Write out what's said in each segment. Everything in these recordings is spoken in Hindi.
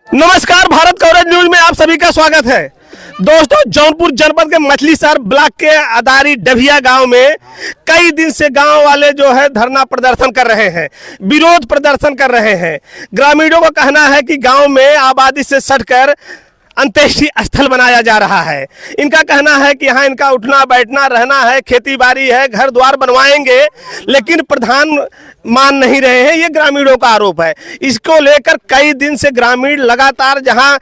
नमस्कार, भारत कवरेज न्यूज में आप सभी का स्वागत है। दोस्तों, जौनपुर जनपद के मछलीशहर ब्लॉक के अदारी डभिया गांव में कई दिन से गांव वाले जो है धरना प्रदर्शन कर रहे हैं, विरोध प्रदर्शन कर रहे हैं। ग्रामीणों का कहना है कि गांव में आबादी से सटकर अंत्येष्टि स्थल बनाया जा रहा है। इनका कहना है कि यहाँ इनका उठना बैठना रहना है, खेती बाड़ी है, घर द्वार बनवाएंगे, लेकिन प्रधान मान नहीं रहे हैं। ये ग्रामीणों का आरोप है। इसको लेकर कई दिन से ग्रामीण लगातार जहाँ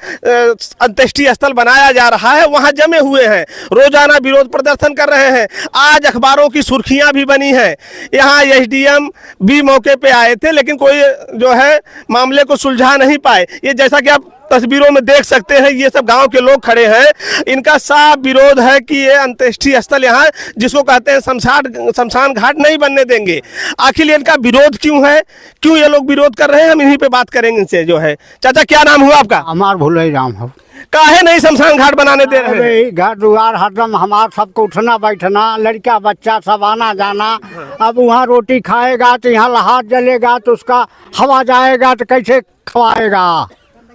अंत्येष्टि स्थल बनाया जा रहा है वहाँ जमे हुए हैं, रोजाना विरोध प्रदर्शन कर रहे हैं। आज अखबारों की सुर्खियाँ भी बनी है। यहाँ एसडीएम भी मौके पे आए थे, लेकिन कोई जो है मामले को सुलझा नहीं पाए। ये जैसा कि आप तस्वीरों में देख सकते हैं, ये सब गांव के लोग खड़े हैं। इनका साफ विरोध है कि ये अंत्येष्टि स्थल यहाँ, जिसको कहते हैं शमशान घाट, नहीं बनने देंगे। आखिर इनका विरोध क्यों है, क्यों ये लोग विरोध कर रहे हैं, हम इन्हीं पे बात करेंगे इनसे। जो है, चाचा क्या नाम हुआ आपका? हमार भूले राम हो। काहे नहीं शमशान घाट बनाने दे रहे हैं? घर द्वार हरदम हमार सबको उठना बैठना, लड़का बच्चा सब आना जाना। अब वहाँ रोटी खाएगा तो यहाँ लहाट जलेगा तो उसका हवा जाएगा तो कैसे खवाएगा?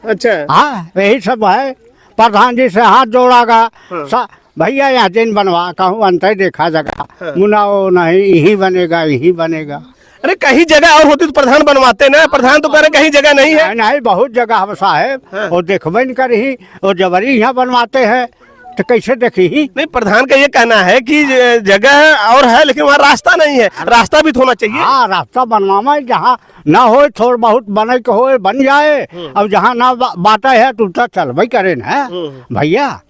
अच्छा, हाँ, यही सब है। प्रधान जी से हाथ जोड़ागा भैया यहाँ दिन बनवा, कहूँ अंतर देखा जगह मुनाओ नहीं, यही बनेगा यही बनेगा। अरे कहीं जगह और होती तो प्रधान बनवाते ना। प्रधान तो कह रहे कहीं जगह नहीं है। नहीं, बहुत जगह हम साहेब और देखबे नहीं करी और जबरी यहाँ बनवाते हैं तो कैसे देखी ही? नहीं, प्रधान का ये कहना है कि जगह और है लेकिन वहाँ रास्ता नहीं है। रास्ता भी तो होना चाहिए। हाँ, रास्ता बनवामा, जहाँ ना हो थोड़ा बहुत बने के हो बन जाए। अब जहाँ ना बाटा है तो चल भाई करे ना भैया।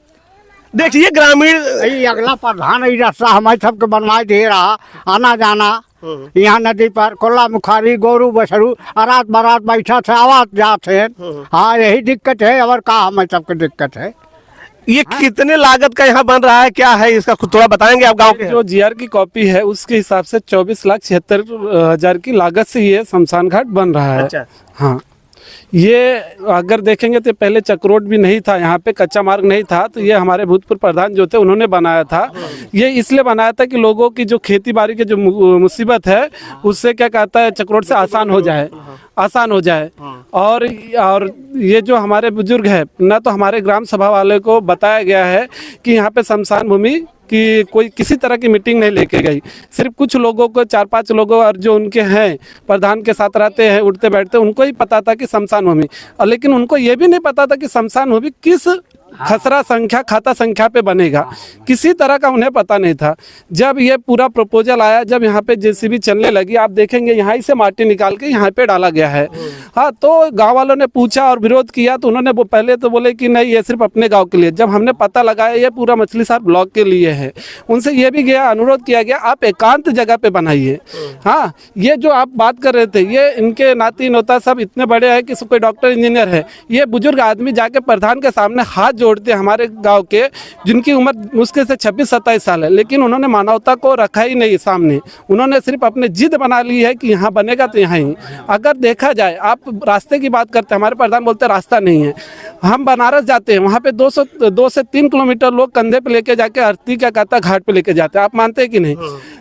देखिए ग्रामीण, अगला प्रधान यही रास्ता हमारे सबके बनवा दे रहा, आना जाना यहाँ नदी पर कोल्ला मुखारी गोरू बसरू रात बारात बैठा थे आवाज जाते हैं। हाँ, यही दिक्कत है और का हमारे सबके दिक्कत है। ये कितने लागत का यहाँ बन रहा है, क्या है इसका खुद थोड़ा बताएंगे आप? गांव के जो जीआर की कॉपी है उसके हिसाब से 24,76,000 की लागत से ये शमशान घाट बन रहा है। अच्छा। हाँ, ये अगर देखेंगे तो पहले चक्रोड भी नहीं था, यहाँ पे कच्चा मार्ग नहीं था, तो ये हमारे भूतपूर्व प्रधान जो थे उन्होंने बनाया था। ये इसलिए बनाया था कि लोगों की जो खेती बाड़ी की जो मुसीबत है उससे क्या कहता है चक्रोड से आसान हो जाए। और ये जो हमारे बुजुर्ग है ना, तो हमारे ग्राम सभा वाले को बताया गया है कि यहाँ पे शमशान भूमि कि कोई किसी तरह की मीटिंग नहीं लेके गई। सिर्फ कुछ लोगों को, 4-5 लोगों और जो उनके हैं प्रधान के साथ रहते हैं उठते बैठते, उनको ही पता था कि शमशान भूमि, और लेकिन उनको ये भी नहीं पता था कि शमशान भूमि किस खसरा संख्या खाता संख्या पे बनेगा। किसी तरह का उन्हें पता नहीं था। जब ये पूरा प्रपोजल आया, जब यहाँ पे जेसीबी चलने लगी, आप देखेंगे यहाँ से माटी निकाल के यहाँ पे डाला गया है। हाँ, तो गांव वालों ने पूछा और विरोध किया तो उन्होंने वो पहले तो बोले कि नहीं, ये सिर्फ अपने गांव के लिए। जब हमने पता लगाया ये पूरा मछलीशहर ब्लॉक के लिए है, उनसे ये भी गया अनुरोध किया गया आप एकांत जगह पे बनाइए। हाँ, ये जो आप बात कर रहे थे, ये इनके नाती नोता सब इतने बड़े हैं कि कोई डॉक्टर इंजीनियर है। ये बुजुर्ग आदमी जाके प्रधान के सामने हाथ जोड़ते हमारे गांव के, जिनकी उम्र मुश्किल से 26-27 साल है, लेकिन उन्होंने मानवता को रखा ही नहीं सामने। उन्होंने सिर्फ अपने जिद बना ली है कि यहाँ बनेगा तो यहाँ ही। अगर देखा जाए, आप रास्ते की बात करते हैं, हमारे प्रधान बोलते हैं रास्ता नहीं है। हम बनारस जाते हैं, वहाँ पे 2 से 3 किलोमीटर लोग कंधे पे लेके जाके आरती क्या कहता है घाट पे लेके जाते हैं। आप मानते हैं कि नहीं?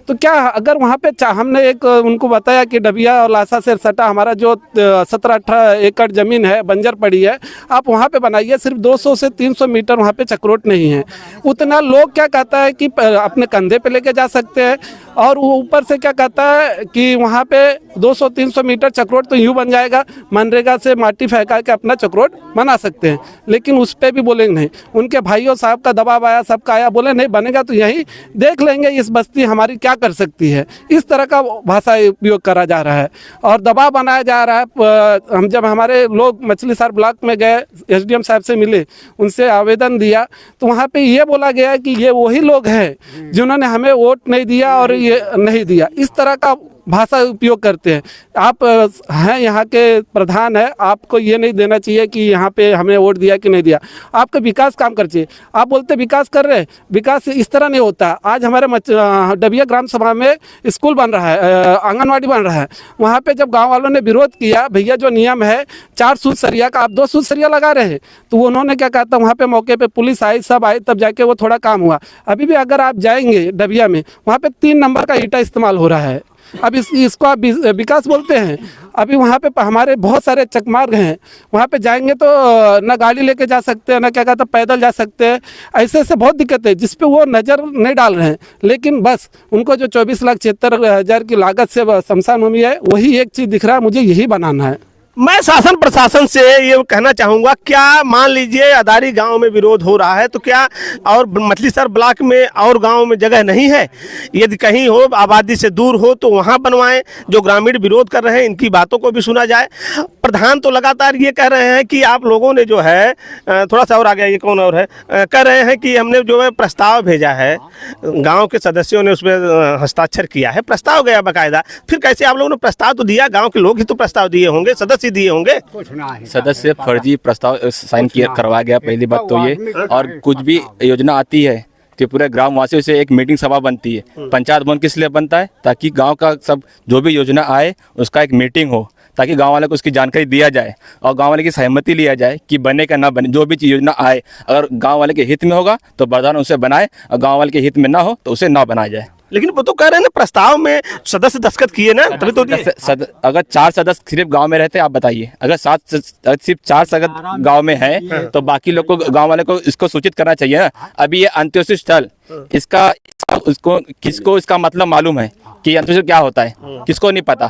तो क्या अगर वहाँ पे हमने एक उनको बताया कि डबिया और लासा से सटा हमारा जो 17-18 एकड़ जमीन है बंजर पड़ी है, आप वहाँ पे बनाइए। सिर्फ 200 से 300 मीटर वहाँ पे चक्रोट नहीं है। उतना लोग क्या कहता है कि अपने कंधे पे लेके जा सकते हैं, और वो ऊपर से क्या कहता है कि वहाँ पे 200-300 मीटर चक्रोट तो यूँ बन जाएगा, मनरेगा से माटी फेंका के अपना चक्रोट बना सकते हैं। लेकिन उस पर भी बोलेंगे नहीं। उनके भाइयों साहब का दबाव आया, सबका आया, बोले नहीं बनेगा तो यही देख लेंगे, इस बस्ती हमारी क्या कर सकती है। इस तरह का भाषा उपयोग करा जा रहा है और दबाव बनाया जा रहा है। हम जब हमारे लोग मछलीशहर ब्लॉक में गए, एसडीएम साहब से मिले, उनसे आवेदन दिया, तो वहाँ पे ये बोला गया कि ये वही लोग हैं जिन्होंने हमें वोट नहीं दिया और ये नहीं दिया। इस तरह का भाषा उपयोग करते हैं। आप हैं यहाँ के प्रधान है, आपको ये नहीं देना चाहिए कि यहाँ पे हमें वोट दिया कि नहीं दिया। आपका विकास काम कर चाहिए। आप बोलते विकास कर रहे हैं, विकास इस तरह नहीं होता। आज हमारे डबिया ग्राम सभा में स्कूल बन रहा है, आंगनवाड़ी बन रहा है। वहाँ पे जब गांव वालों ने विरोध किया, भैया जो नियम है 4 सूद सरिया का, आप 2 सूद सरिया लगा रहे हैं, तो उन्होंने क्या कहा था, वहाँ पे मौके पे पुलिस आई, सब आई, तब जाके वो थोड़ा काम हुआ। अभी भी अगर आप जाएंगे डबिया में, वहाँ पे 3 नंबर का ईटा इस्तेमाल हो रहा है। अब इसको आप विकास बोलते हैं। अभी वहाँ पे हमारे बहुत सारे चकमार्ग हैं, वहाँ पे जाएंगे तो ना गाड़ी लेके जा सकते हैं, ना क्या कहते हैं पैदल जा सकते हैं। ऐसे ऐसे बहुत दिक्कत है जिस पे वो नज़र नहीं डाल रहे हैं। लेकिन बस उनको जो 24,76,000 की लागत से शमशान भूमि है, वही एक चीज़ दिख रहा है, मुझे यही बनाना है। मैं शासन प्रशासन से ये कहना चाहूँगा, क्या मान लीजिए अदारी गांव में विरोध हो रहा है तो क्या और मछलीशहर ब्लॉक में और गांव में जगह नहीं है? यदि कहीं हो, आबादी से दूर हो तो वहां बनवाएं। जो ग्रामीण विरोध कर रहे हैं इनकी बातों को भी सुना जाए। प्रधान तो लगातार ये कह रहे हैं कि आप लोगों ने जो है थोड़ा सा और आ गया, ये कौन और है, कह रहे हैं कि हमने जो है प्रस्ताव भेजा है, गाँव के सदस्यों ने उस पर हस्ताक्षर किया है, प्रस्ताव गया बाकायदा। फिर कैसे आप लोगों ने प्रस्ताव तो दिया, गाँव के लोग ही तो प्रस्ताव दिए होंगे, सदस्य दिए होंगे। सदस्य फर्जी प्रस्ताव साइन किया करवाया गया, पहली बात तो ये। और कुछ भी योजना आती है तो पूरे ग्रामवासियों से एक मीटिंग सभा बनती है। पंचायत भवन किस लिए बनता है? ताकि गांव का सब जो भी योजना आए उसका एक मीटिंग हो, ताकि गांव वाले को उसकी जानकारी दिया जाए और गांव वाले की सहमति लिया जाए कि बने का ना बने। जो भी योजना आए अगर गांव वाले के हित में होगा तो प्रधान उसे बनाए, और गांव वाले के हित में ना हो तो उसे ना बनाया जाए। लेकिन वो तो कह रहे हैं ना प्रस्ताव में सदस्य दस्तखत किए ना, तभी तो दिए। अगर 4 सदस्य सिर्फ गांव में रहते हैं, आप बताइए, अगर सिर्फ 4 सदस्य गांव में है तो बाकी लोग को, गांव वाले को इसको सूचित करना चाहिए ना। अभी ये अंत्योदय स्थल, इसका किसको इसका मतलब मालूम है कि अंत्योदय क्या होता है? किसको नहीं पता।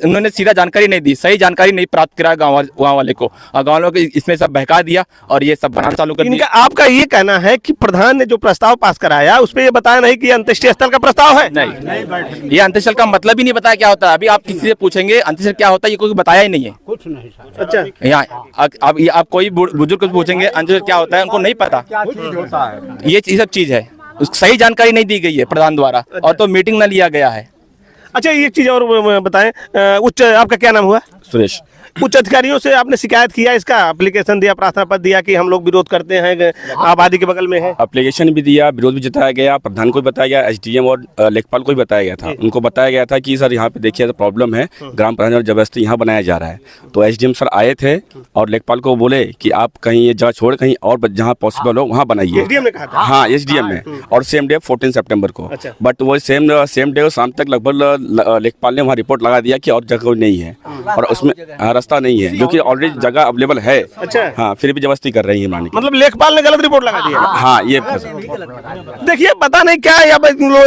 उन्होंने सीधा जानकारी नहीं दी, सही जानकारी नहीं प्राप्त करा गाँव वाले को, और गाँव वालों को इसमें सब बहका दिया और ये सब बनाना चालू कर दिया। आपका ये कहना है कि प्रधान ने जो प्रस्ताव पास कराया उसपे ये बताया नहीं कि अंत्येष्टि स्थल का प्रस्ताव है? नहीं, ये अंत्येष्टि स्थल का मतलब ही नहीं बताया क्या होता है। अभी आप किसी से पूछेंगे अंत्येष्टि स्थल क्या होता है, ये कोई बताया ही नहीं है कुछ नहीं सर। अच्छा, यहाँ आप कोई बुजुर्ग को पूछेंगे अंत्येष्टि स्थल क्या होता है, उनको नहीं पता। होता है ये सब चीज है, सही जानकारी नहीं दी गई है प्रधान द्वारा, और तो मीटिंग न लिया गया है। अच्छा, एक चीज और बताएं, उच्च, आपका क्या नाम हुआ? सुरेश। उच्च अधिकारियों से आपने शिकायत किया, इसका एप्लीकेशन दिया, प्रार्थना पत्र दिया कि हम लोग विरोध करते हैं, आबादी के बगल में है? एप्लीकेशन भी दिया, विरोध भी जताया गया, प्रधान को भी बताया गया, एसडीएम और लेखपाल को भी बताया गया था। उनको बताया गया था कि सर यहाँ पे देखिए प्रॉब्लम है, ग्राम प्रधान जबरदस्ती यहाँ बनाया जा रहा है। तो एसडीएम सर आए थे और लेखपाल को बोले कि आप कहीं ये जगह छोड़ कहीं और जहाँ पॉसिबल हो वहाँ बनाइए। एसडीएम ने कहा था? हाँ, एसडीएम ने, और सेम डे 14 सितंबर को। बट वो सेम डे शाम तक लगभग लेखपाल ने वहाँ रिपोर्ट लगा दिया कि और जगह नहीं है और उसमें रास्ता नहीं है, जो कि ऑलरेडी जगह अवेलेबल है। अच्छा, हाँ, फिर भी जबरदस्ती कर रही है मानी। मतलब लेखपाल ने गलत रिपोर्ट लगा दिया? हाँ, ये देखिए, पता नहीं क्या अब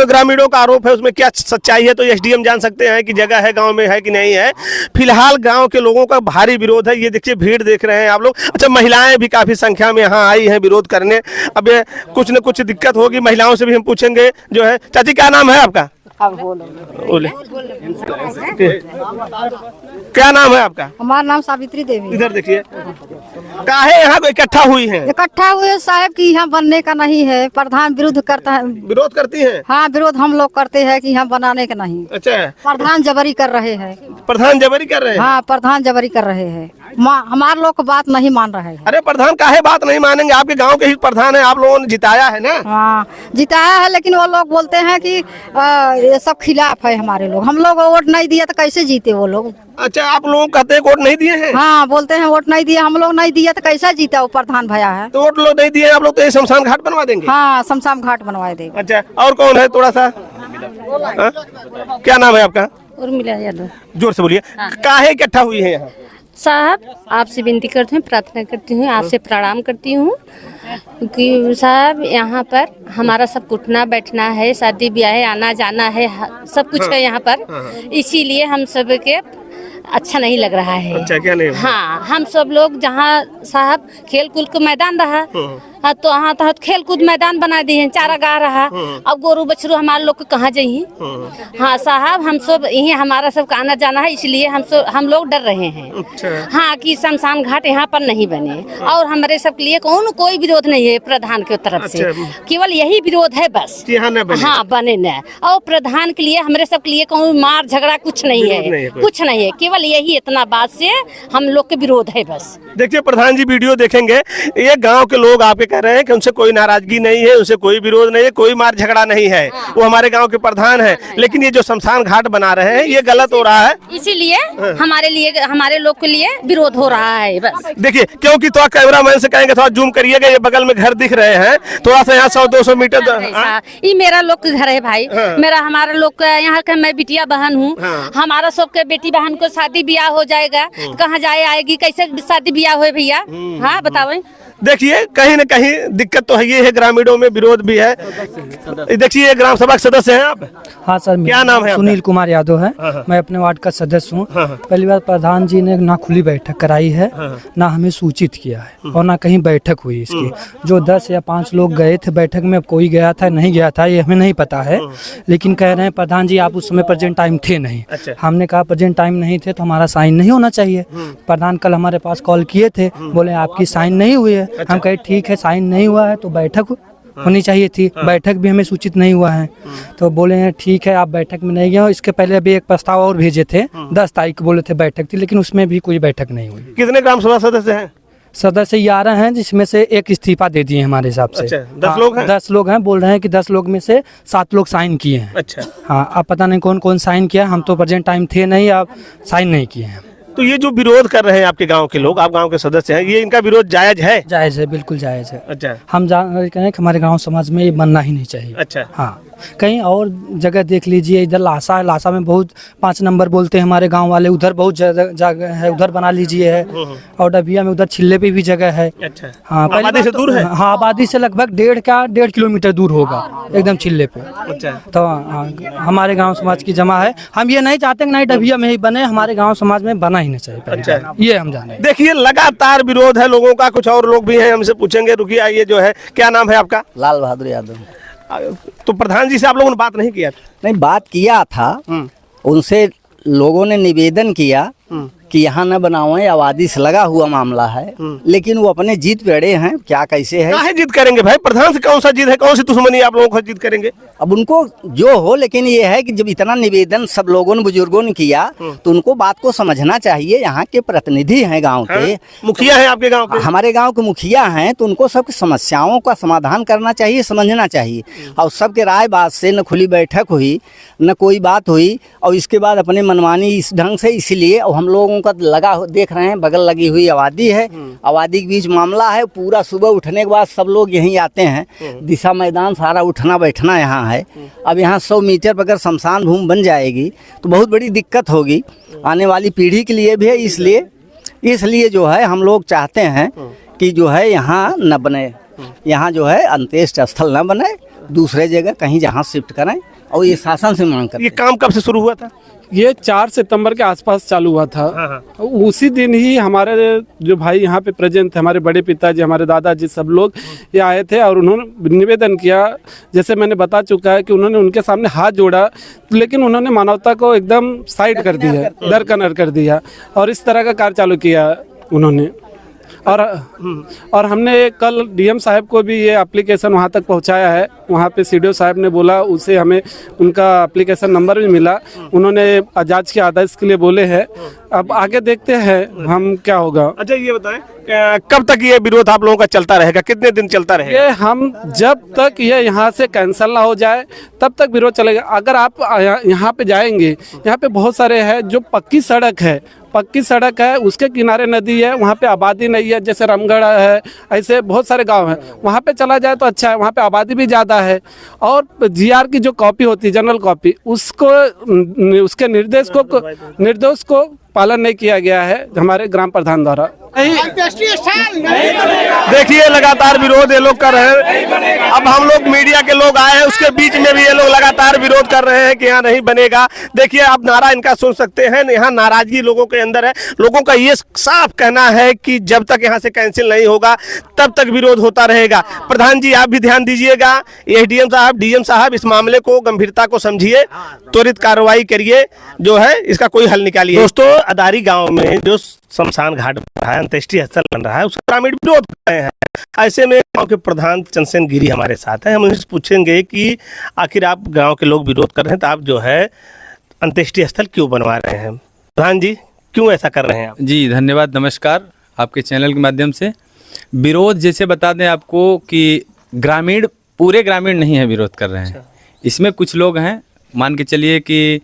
ग्रामीणों का आरोप है, उसमें क्या सच्चाई है तो एसडीएम जान सकते हैं कि जगह है गांव में है कि नहीं है। फिलहाल गांव के लोगों का भारी विरोध है, ये देखिए भीड़ देख रहे हैं आप लोग। अच्छा, महिलाएं भी काफी संख्या में यहाँ आई हैं विरोध करने। अब कुछ न कुछ दिक्कत होगी, महिलाओं से भी हम पूछेंगे। जो है, चाची क्या नाम है आपका? बोले। क्या नाम है आपका? हमारा नाम सावित्री देवी। इधर देखिए, काहे यहाँ इकट्ठा हुई हैं? इकट्ठा हुए साहब कि यहाँ बनने का नहीं है, प्रधान विरोध करता है। विरोध करती हैं? हाँ, विरोध हम लोग करते हैं कि यहाँ बनाने का नहीं। अच्छा, प्रधान जबरी कर रहे हैं। प्रधान जबरी कर रहे हैं? हाँ, प्रधान जबरी कर रहे हैं, हमारे लोग को बात नहीं मान रहे हैं। अरे प्रधान काहे बात नहीं मानेंगे? आपके गांव के ही प्रधान है, आप लोगों ने जिताया है ना? हाँ, जिताया है, लेकिन वो लोग बोलते हैं कि ये सब खिलाफ है हमारे लोग। हम लोग वोट नहीं दिया तो कैसे जीते वो लोग? अच्छा, आप लोग कहते हैं वोट नहीं दिए हैं? हाँ, बोलते हैं वोट नहीं दिया, हम लोग नहीं दिया तो कैसा जीता वो प्रधान भैया है? तो वोट लोग नहीं दिए, आप लोग तो ये शमशान घाट बनवा देंगे? हाँ, शमशान घाट बनवा देगा। अच्छा, और कौन है? थोड़ा सा हाँ? क्या नाम है आपका? उर्मिला यादव। जोर से बोलिए। काहे इकट्ठा हुई है यहाँ? साहब, आपसे विनती करती हूँ, प्रार्थना करती हूँ, आपसे प्रणाम करती हूँ कि साहब यहाँ पर हमारा सब उठना बैठना है, शादी ब्याह है, आना जाना है, सब कुछ है यहाँ पर। इसीलिए हम सब के अच्छा नहीं लग रहा है। अच्छा, क्या नहीं? हाँ, हम सब लोग जहाँ साहब खेल कूद का मैदान रहा, हाँ, तो यहाँ तो खेल कूद मैदान बना दिए हैं, चारा गाह रहा। अब गोरू बछरू हमारे लोग को कहाँ जाइए? हाँ साहब, हम सब यही हमारा सब आना जाना है, इसलिए हम लोग डर रहे हैं। अच्छा। हाँ, कि शमशान घाट यहाँ पर नहीं बने, और हमारे सब के लिए कोई विरोध नहीं है प्रधान की तरफ से। केवल यही विरोध है बस, यहाँ न बने। हाँ, बने न। और प्रधान के लिए हमारे सब के लिए कोई मार झगड़ा कुछ नहीं है, कुछ नहीं है, केवल यही इतना बात से हम लोग के विरोध है बस। देखिए, प्रधान जी वीडियो देखेंगे, ये गांव के लोग आपके कह रहे हैं कि उनसे कोई नाराजगी नहीं है, उनसे कोई विरोध नहीं है, कोई मार झगड़ा नहीं है, वो हमारे गांव के प्रधान है, लेकिन ये जो शमशान घाट बना रहे हैं ये गलत हो रहा है। इसीलिए हमारे लोग के लिए विरोध हो रहा है बस। देखिए, क्योंकि थोड़ा कैमरा मैन से कहेंगे थोड़ा जूम करिएगा, ये बगल में घर दिख रहे हैं, थोड़ा सा यहाँ 100-200 मीटर। ये मेरा लोग के घर है भाई, मेरा हमारा लोग का यहाँ का मैं बिटिया बहन हूँ। हमारा सबके बेटी बहन को शादी ब्याह हो जाएगा, कहाँ जाए आएगी, कैसे शादी ब्याह हो भैया? हाँ बताओ। देखिए, कहीं न कहीं दिक्कत तो है, ये है ग्रामीणों में विरोध भी है। देखिए, ये ग्राम सभा के सदस्य हैं आप? हाँ सर, क्या नाम है? सुनील कुमार यादव है। मैं अपने वार्ड का सदस्य हूँ। पहली बार प्रधान जी ने ना खुली बैठक कराई है, ना हमें सूचित किया है, और ना कहीं बैठक हुई इसकी। जो 10 या 5 लोग गए थे बैठक में, कोई गया था नहीं गया था ये हमें नहीं पता है, लेकिन कह रहे हैं प्रधान जी आप उस समय प्रेजेंट टाइम थे नहीं। हमने कहा प्रेजेंट टाइम नहीं थे तो हमारा साइन नहीं होना चाहिए। प्रधान कल हमारे पास कॉल किए थे, बोले आपकी साइन नहीं हुई है। हम कहे ठीक है, साइन नहीं हुआ है तो बैठक होनी चाहिए थी, बैठक भी हमें सूचित नहीं हुआ है। तो बोले हैं ठीक है, आप बैठक में नहीं गए। इसके पहले अभी एक प्रस्ताव और भेजे थे, 10 तारीख को बोले थे बैठक थी, लेकिन उसमें भी कोई बैठक नहीं हुई। कितने ग्राम सभा सदस्य हैं? सदस्य 11 हैं, जिसमें से एक इस्तीफा दे दिए हमारे हिसाब से। 10 लोग हैं? 10 लोग हैं। बोल रहे हैं कि 10 लोग में से 7 लोग साइन किए हैं। अच्छा, हाँ, अब पता नहीं कौन कौन साइन किया, हम तो प्रेजेंट टाइम थे नहीं, आप साइन नहीं किए हैं। तो ये जो विरोध कर रहे हैं आपके गांव के लोग, आप गांव के सदस्य हैं, ये इनका विरोध जायज है? जायज़ है, बिल्कुल जायज़ है। अच्छा, हम जान रहे हैं कि हमारे गांव समाज में ये बनना ही नहीं चाहिए। अच्छा, हाँ, कहीं और जगह देख लीजिए, इधर लासा है, लासा में बहुत 5 नंबर बोलते हैं हमारे गांव वाले, उधर बहुत जगह है, उधर बना लीजिए है। और डबिया में उधर छिल्ले पे भी जगह है। अच्छा, हाँ, आबादी से दूर है? हाँ, आबादी से लगभग 1.5 किलोमीटर दूर होगा, एकदम छिल्ले पे। अच्छा, तो हमारे गांव समाज की जमा है। हम ये नहीं चाहते कि नहीं डबिया में ही बने, हमारे गांव समाज में बना ही नहीं चाहिए। अच्छा, ये हम जाने। देखिए, लगातार विरोध है लोगों का। कुछ और लोग भी हैं, हमसे पूछेंगे। रुकिए, आइए, जो है, क्या नाम है आपका? लाल बहादुर यादव। तो प्रधान जी से आप लोगों ने बात नहीं किया था? नहीं, बात किया था, उनसे लोगों ने निवेदन किया कि यहाँ न बनाओ, आबादी से लगा हुआ मामला है, लेकिन वो अपने जीत पे अड़े हैं। क्या कैसे है? काहे जिद करेंगे भाई? प्रधान से कौन सा जिद है, कौन सी दुश्मनी आप लोगों को जिद करेंगे? अब उनको जो हो, लेकिन ये है कि जब इतना निवेदन सब लोगों ने, बुजुर्गों ने किया, तो उनको बात को समझना चाहिए। यहाँ के प्रतिनिधि हैं गांव के, मुखिया है आपके गांव के? हमारे गांव के मुखिया हैं, तो उनको सबकी समस्याओं का समाधान करना चाहिए, समझना चाहिए। और सबके राय बात से न खुली बैठक हुई, न कोई बात हुई, और इसके बाद अपने मनमानी इस ढंग से, इसलिए हम लोगों का लगा देख रहे हैं, बगल लगी हुई आबादी है, आबादी के बीच मामला है। पूरा सुबह उठने के बाद सब लोग यहीं आते हैं, दिशा मैदान सारा उठना बैठना यहाँ है। अब यहाँ 100 मीटर पर अगर शमशान भूमि बन जाएगी तो बहुत बड़ी दिक्कत होगी आने वाली पीढ़ी के लिए भी है। इसलिए जो है हम लोग चाहते हैं कि जो है यहाँ न बने, यहाँ जो है अंत्येष्टि स्थल न बने, दूसरे जगह कहीं जहाँ शिफ्ट करें, और ये शासन से मांग करते हैं। ये काम कब से शुरू हुआ था? ये 4 सितंबर के आसपास चालू हुआ था। उसी दिन ही हमारे जो भाई यहाँ पे प्रेजेंट थे, हमारे बड़े पिताजी, हमारे दादाजी, सब लोग ये आए थे और उन्होंने निवेदन किया। जैसे मैंने बता चुका है कि उन्होंने उनके सामने हाथ जोड़ा, लेकिन उन्होंने मानवता को एकदम साइड कर दिया, दरकिनार कर दिया, और इस तरह का कार्य चालू किया उन्होंने। और हमने कल डीएम साहब को भी ये एप्लीकेशन वहाँ तक पहुँचाया है। वहाँ पे सीडीओ साहब ने बोला, उसे हमें उनका एप्लीकेशन नंबर भी मिला, उन्होंने जांच के आदेश के लिए बोले हैं। अब आगे देखते हैं हम क्या होगा। अच्छा, ये बताएं, कब तक ये विरोध आप लोगों का चलता रहेगा? कितने दिन चलता रहेगा? ये हम जब तक ये यहाँ से कैंसिल ना हो जाए तब तक विरोध चलेगा। अगर आप यहाँ पे जाएंगे, यहाँ पे बहुत सारे हैं जो पक्की सड़क है, उसके किनारे नदी है, वहाँ पे आबादी नहीं है, जैसे रामगढ़ है, ऐसे बहुत सारे गांव हैं। वहाँ पे चला जाए तो अच्छा है, वहाँ पे आबादी भी ज़्यादा है। और जीआर की जो कॉपी होती है, जनरल कॉपी, उसके निर्देश को पालन नहीं किया गया है हमारे ग्राम प्रधान द्वारा। देखिए, लगातार विरोध ये लोग कर रहे हैं। अब हम लोग मीडिया के लोग आए हैं, उसके बीच में भी ये लोग लगातार विरोध कर रहे हैं कि यहाँ नहीं बनेगा। देखिए, आप नारा इनका सुन सकते हैं। यहाँ नाराजगी लोगों के अंदर है। लोगों का ये साफ कहना है कि जब तक यहाँ से कैंसिल नहीं होगा तब तक विरोध होता रहेगा। प्रधान जी, आप भी ध्यान दीजिएगा। एसडीएम साहब, डीएम साहब, इस मामले को गंभीरता को समझिए, त्वरित कार्रवाई करिए, जो है इसका कोई हल निकालिए। दोस्तों, अदारी गांव में जो शमशान घाट बन रहा है, अंत्येष्टि स्थल बन रहा है, उसका ग्रामीण विरोध कर रहे हैं। ऐसे में गांव के प्रधान चंदसेन गिरी हमारे साथ हैं। हम उनसे पूछेंगे कि आखिर आप गांव के लोग विरोध कर रहे हैं तो आप जो है अंत्येष्टि स्थल क्यों बनवा रहे हैं? प्रधान जी, क्यों ऐसा कर रहे हैं आप? जी धन्यवाद, नमस्कार। आपके चैनल के माध्यम से। विरोध जैसे बता दें आपको कि ग्रामीण, पूरे ग्रामीण नहीं है विरोध कर रहे हैं, इसमें कुछ लोग हैं, मान के चलिए कि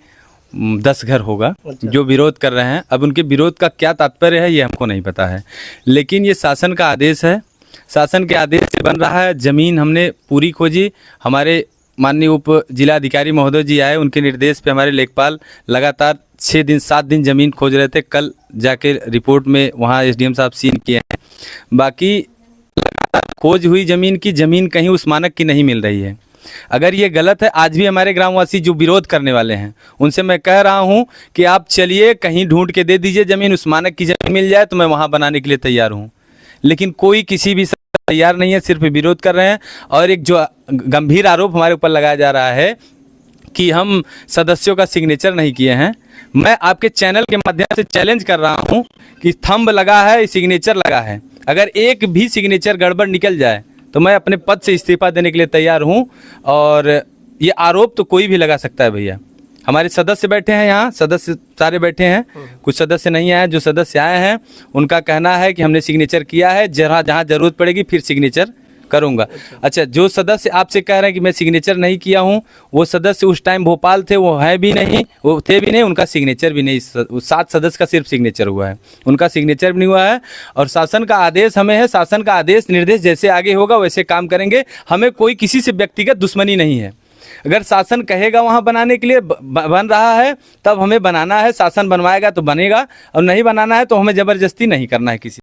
10 घर होगा जो विरोध कर रहे हैं। अब उनके विरोध का क्या तात्पर्य है ये हमको नहीं पता है, लेकिन ये शासन का आदेश है, शासन के आदेश से बन रहा है। ज़मीन हमने पूरी खोजी, हमारे माननीय उप जिलाधिकारी महोदय जी आए, उनके निर्देश पे हमारे लेखपाल लगातार 6 दिन 7 दिन ज़मीन खोज रहे थे। कल जाके रिपोर्ट में वहाँ एसडीएम साहब सीन किए हैं। बाकी लगातार खोज हुई ज़मीन की, ज़मीन कहीं उस मानक की नहीं मिल रही है। अगर ये गलत है, आज भी हमारे ग्रामवासी जो विरोध करने वाले हैं उनसे मैं कह रहा हूं कि आप चलिए कहीं ढूंढ के दे दीजिए ज़मीन, उस मानक की ज़मीन मिल जाए तो मैं वहां बनाने के लिए तैयार हूं। लेकिन कोई किसी भी तैयार नहीं है, सिर्फ विरोध कर रहे हैं। और एक जो गंभीर आरोप हमारे ऊपर लगाया जा रहा है कि हम सदस्यों का सिग्नेचर नहीं किए हैं। मैं आपके चैनल के माध्यम से चैलेंज कर रहा हूं कि थंब लगा है, सिग्नेचर लगा है, अगर एक भी सिग्नेचर गड़बड़ निकल जाए तो मैं अपने पद से इस्तीफा देने के लिए तैयार हूं। और ये आरोप तो कोई भी लगा सकता है भैया। हमारे सदस्य बैठे हैं यहाँ, सदस्य सारे बैठे हैं, कुछ सदस्य नहीं आए। जो सदस्य आए हैं उनका कहना है कि हमने सिग्नेचर किया है, जहाँ ज़रूरत पड़ेगी फिर सिग्नेचर करूँगा। अच्छा, जो सदस्य आपसे कह रहे हैं कि मैं सिग्नेचर नहीं किया हूँ, वो सदस्य उस टाइम भोपाल थे, वो है भी नहीं, वो थे भी नहीं, उनका सिग्नेचर भी नहीं। 7 सदस्य का सिर्फ सिग्नेचर हुआ है, उनका सिग्नेचर भी नहीं हुआ है। और शासन का आदेश हमें है, शासन का आदेश निर्देश जैसे आगे होगा वैसे काम करेंगे। हमें कोई किसी से व्यक्तिगत दुश्मनी नहीं है। अगर शासन कहेगा वहाँ बनाने के लिए बन रहा है तब हमें बनाना है, शासन बनवाएगा तो बनेगा, और नहीं बनाना है तो हमें ज़बरदस्ती नहीं करना है किसी।